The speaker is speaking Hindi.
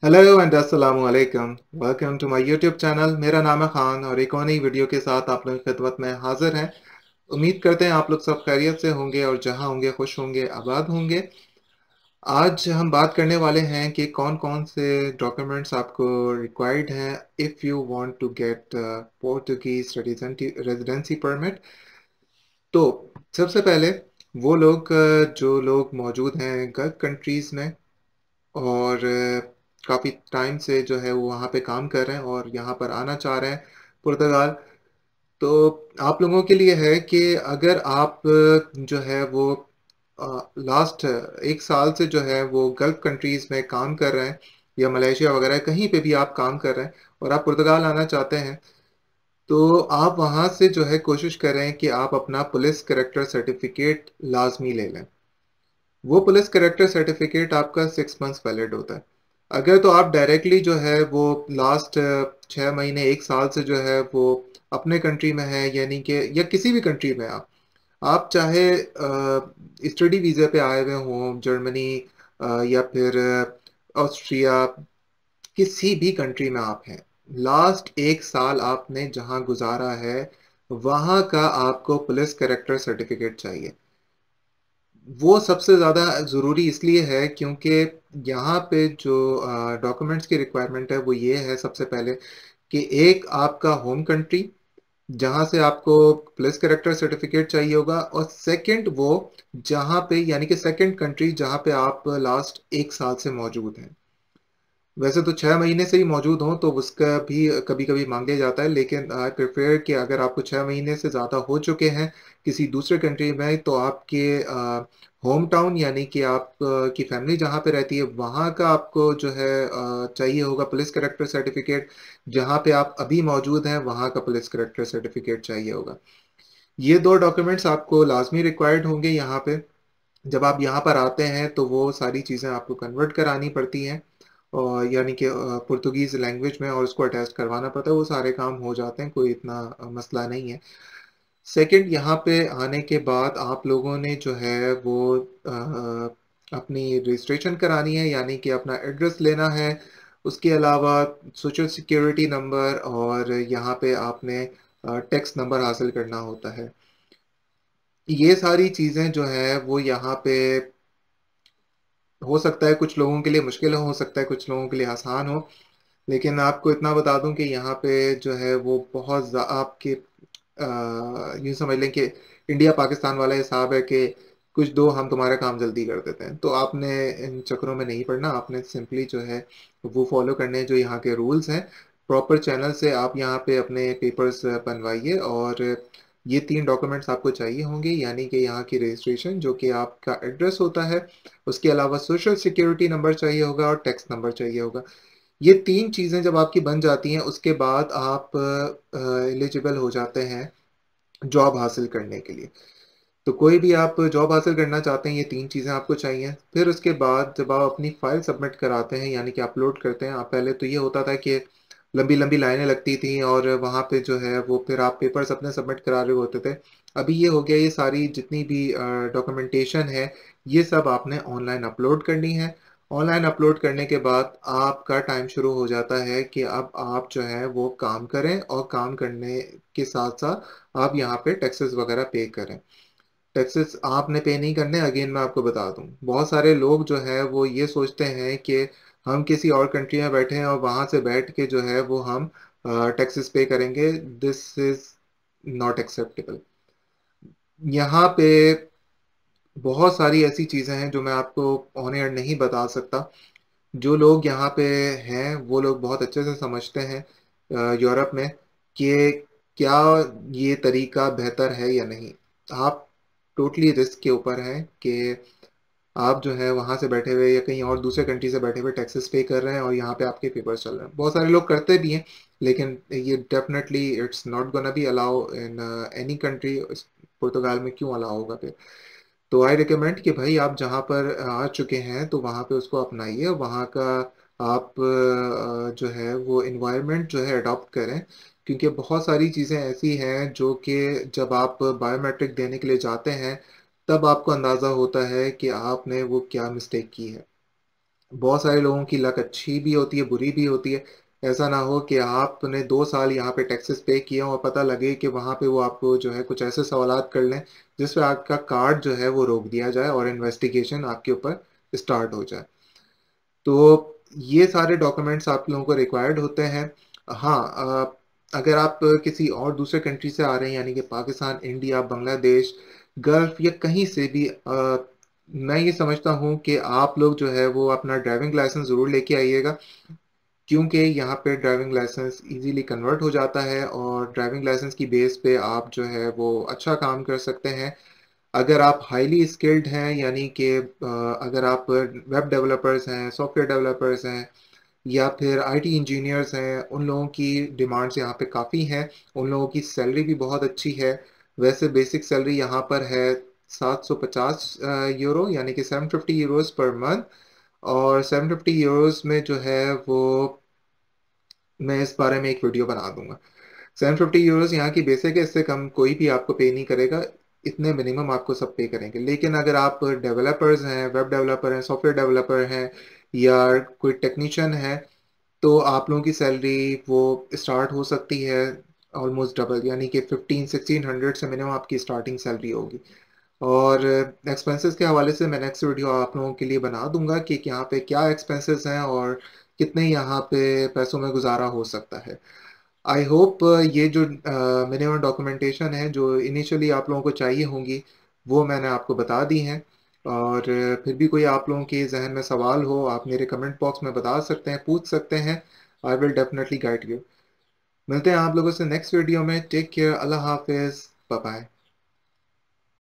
हेलो एंड अस्सलाम वालेकुम। Welcome to my YouTube channel. मेरा नाम है खान और एक और नई वीडियो के साथ आप लोगों की खिदमत में हाजिर हैं। उम्मीद करते हैं आप लोग सब खैरियत से होंगे और जहां होंगे खुश होंगे, आबाद होंगे। आज हम बात करने वाले हैं कि कौन-कौन से डॉक्यूमेंट्स आपको रिक्वायर्ड हैं if you want to get Portuguese residency permit. तो सबसे पहले वो लोग जो लोग मौजूद हैं गल्फ कंट्रीज़ में और काफ़ी टाइम से जो है वो वहाँ पे काम कर रहे हैं और यहाँ पर आना चाह रहे हैं पुर्तगाल। तो आप लोगों के लिए है कि अगर आप जो है वो लास्ट 1 साल से जो है वो गल्फ कंट्रीज़ में काम कर रहे हैं या मलेशिया वगैरह कहीं पे भी आप काम कर रहे हैं और आप पुर्तगाल आना चाहते हैं, तो आप वहाँ से जो है कोशिश करें कि आप अपना पुलिस कैरेक्टर सर्टिफ़िकेट लाज़मी ले लें। वो पुलिस कैरेक्टर सर्टिफिकेट आपका 6 मंथ्स वैलिड होता है। अगर तो आप डायरेक्टली जो है वो लास्ट 6 महीने 1 साल से जो है वो अपने कंट्री में है यानी कि या किसी भी कंट्री में आप चाहे स्टडी वीज़ा पे आए हुए हों जर्मनी या फिर ऑस्ट्रिया, किसी भी कंट्री में आप हैं, लास्ट 1 साल आपने जहाँ गुज़ारा है, वहाँ का आपको पुलिस कैरेक्टर सर्टिफिकेट चाहिए। वो सबसे ज़्यादा ज़रूरी इसलिए है क्योंकि यहाँ पे जो डॉक्यूमेंट्स की रिक्वायरमेंट है वो ये है सबसे पहले कि एक आपका होम कंट्री जहाँ से आपको पुलिस कैरेक्टर सर्टिफिकेट चाहिए होगा और सेकंड वो जहाँ पे यानी कि सेकंड कंट्री जहाँ पे आप लास्ट 1 साल से मौजूद हैं। वैसे तो 6 महीने से ही मौजूद हों तो उसका भी कभी-कभी माँगा जाता है, लेकिन आई प्रेफ़र कि अगर आपको 6 महीने से ज़्यादा हो चुके हैं किसी दूसरे कंट्री में तो आपके होम टाउन यानी कि आप की फ़ैमिली जहाँ पे रहती है वहाँ का आपको जो है चाहिए होगा पुलिस कैरेक्टर सर्टिफ़िकेट। जहाँ पे आप अभी मौजूद हैं वहाँ का पुलिस कैरेक्टर सर्टिफ़िकेट चाहिए होगा। ये 2 डॉक्यूमेंट्स आपको लाज़मी रिक्वायर्ड होंगे यहाँ पे। जब आप यहाँ पर आते हैं तो वो सारी चीज़ें आपको कन्वर्ट करानी पड़ती हैं और यानी कि पुर्तगीज़ लैंग्वेज में और उसको अटैच करवाना पड़ता है, वो सारे काम हो जाते हैं, कोई इतना मसला नहीं है। सेकंड यहाँ पे आने के बाद आप लोगों ने जो है वो अपनी रजिस्ट्रेशन करानी है यानी कि अपना एड्रेस लेना है। उसके अलावा सोशल सिक्योरिटी नंबर और यहाँ पे आपने टैक्स नंबर हासिल करना होता है। ये सारी चीज़ें जो हैं वो यहाँ पे हो सकता है कुछ लोगों के लिए मुश्किल हो सकता है कुछ लोगों के लिए आसान हो, लेकिन आपको इतना बता दूँ कि यहाँ पे जो है वो बहुत आपके यूँ समझ लें कि इंडिया-पाकिस्तान वाला हिसाब है कि कुछ दो हम तुम्हारा काम जल्दी कर देते हैं। तो आपने इन चक्करों में नहीं पड़ना, आपने सिंपली जो है वो फ़ॉलो करने हैं जो यहाँ के रूल्स हैं। प्रॉपर चैनल से आप यहाँ पे अपने पेपर्स बनवाइए और ये 3 डॉक्यूमेंट्स आपको चाहिए होंगे यानी कि यहाँ की रजिस्ट्रेशन जो कि आपका एड्रेस होता है, उसके अलावा सोशल सिक्योरिटी नंबर चाहिए होगा और टैक्स नंबर चाहिए होगा। ये 3 चीज़ें जब आपकी बन जाती हैं उसके बाद आप एलिजिबल हो जाते हैं जॉब हासिल करने के लिए। तो कोई भी आप जॉब हासिल करना चाहते हैं, ये 3 चीज़ें आपको चाहिए। फिर उसके बाद जब आप अपनी फ़ाइल सबमिट कराते हैं, यानी कि अपलोड करते हैं, आप पहले तो ये होता था कि लंबी-लंबी लाइनें लगती थीं और वहाँ पे जो है वो फिर आप पेपर्स अपने सबमिट करा रहे होते थे। अभी ये हो गया, ये सारी जितनी भी डॉक्यूमेंटेशन है, ये सब आपने ऑनलाइन अपलोड करनी है। ऑनलाइन अपलोड करने के बाद आपका टाइम शुरू हो जाता है कि अब आप जो है वो काम करें और काम करने के साथ-साथ आप यहाँ पे टैक्सेस वगैरह पे करें। टैक्सेस आपने पे नहीं करने, अगेन मैं आपको बता दूँ। बहुत सारे लोग जो है वो ये सोचते हैं कि हम किसी और कंट्री में बैठे हैं और वहाँ से बैठ के जो है वो हम टैक्सेस पे करेंगे। This is not acceptable. यहाँ पे बहुत सारी ऐसी चीज़ें हैं जो मैं आपको ऑन एयर नहीं बता सकता। जो लोग यहाँ पे हैं, वो लोग बहुत अच्छे से समझते हैं यूरोप में कि क्या ये तरीका बेहतर है या नहीं। आप टोटली रिस्क के ऊपर हैं कि आप जो है वहाँ से बैठे हुए या कहीं और दूसरे कंट्री से बैठे हुए टैक्सेस पे कर रहे हैं और यहाँ पे आपके पेपर्स चल रहे हैं। बहुत सारे लोग करते भी हैं, लेकिन ये definitely it's not gonna be allow in any country. Portugal में क्यों अलाउ होगा फिर? तो आई रिकमेंड कि भाई आप जहाँ पर आ चुके हैं तो वहाँ पे उसको अपनाइए, वहाँ का आप जो है वो एनवायरनमेंट जो है अडॉप्ट करें, क्योंकि बहुत सारी चीज़ें ऐसी हैं जो कि जब आप बायोमेट्रिक देने के लिए जाते हैं, तब आपको अंदाज़ा होता है कि आपने वो क्या मिस्टेक की है। बहुत सारे लोगों की लक अच्छी भी होती है, बुरी भी होती है। ऐसा ना हो कि आपने 2 साल यहाँ पे टैक्सेस पे किए और पता लगे कि वहाँ पे वो आपको जो है कुछ ऐसे सवालात कर लें जिसपे आपका कार्ड जो है वो रोक दिया जाए और इन्वेस्टिगेशन आपके ऊपर स्टार्ट हो जाए। तो ये सारे डॉक्यूमेंट्स आप लोगों को रिक्वायर्ड होते हैं। हाँ, अगर आप किसी और दूसरे कंट्री से आ रहे हैं, यानी कि पाकिस्तान, इंडिया, बांग्लादेश, गल्फ या कहीं से भी, मैं ये समझता हूँ कि आप लोग जो है वो अपना ड्राइविंग लाइसेंस ज़रूर लेके आइएगा, क्योंकि यहाँ पे ड्राइविंग लाइसेंस इजीली कन्वर्ट हो जाता है और ड्राइविंग लाइसेंस की बेस पे आप जो है वो अच्छा काम कर सकते हैं। अगर आप हाईली स्किल्ड हैं, यानी कि अगर आप वेब डेवलपर्स हैं, सॉफ्टवेयर डेवलपर्स हैं, या फिर आईटी इंजीनियर्स हैं, उन लोगों की डिमांड्स यहाँ पे काफ़ी हैं। उन लोगों की सैलरी भी बहुत अच्छी है। वैसे बेसिक सैलरी यहाँ पर है 750 यूरो, यानी कि 750 यूरोस पर मंथ। और 750 यूरोस में जो है वो मैं इस बारे में एक वीडियो बना दूंगा। 750 यूरोस यहाँ की बेसिक है, इससे कम कोई भी आपको पे नहीं करेगा। इतने मिनिमम आपको सब पे करेंगे। लेकिन अगर आप डेवलपर्स हैं, वेब डेवलपर हैं, सॉफ्टवेयर डेवलपर हैं, या कोई टेक्नीशियन है, तो आप लोगों की सैलरी वो स्टार्ट हो सकती है ऑलमोस्ट डबल, यानी कि 1500-1600 से मिनिमम आपकी स्टार्टिंग सैलरी होगी। और एक्सपेंसेस के हवाले से मैं नेक्स्ट वीडियो आप लोगों के लिए बना दूंगा कि यहाँ पे क्या एक्सपेंसेस हैं और कितने यहाँ पे पैसों में गुजारा हो सकता है। आई होप ये जो मिनिमम डॉक्यूमेंटेशन है जो इनिशियली आप लोगों को चाहिए होंगी, वो मैंने आपको बता दी हैं। और फिर भी कोई आप लोगों के जहन में सवाल हो, आप मेरे कमेंट बॉक्स में बता सकते हैं, पूछ सकते हैं। I will definitely guide you. मिलते हैं आप लोगों से नेक्स्ट वीडियो में। टेक केयर, अल्लाह हाफिज़, बाय बाय।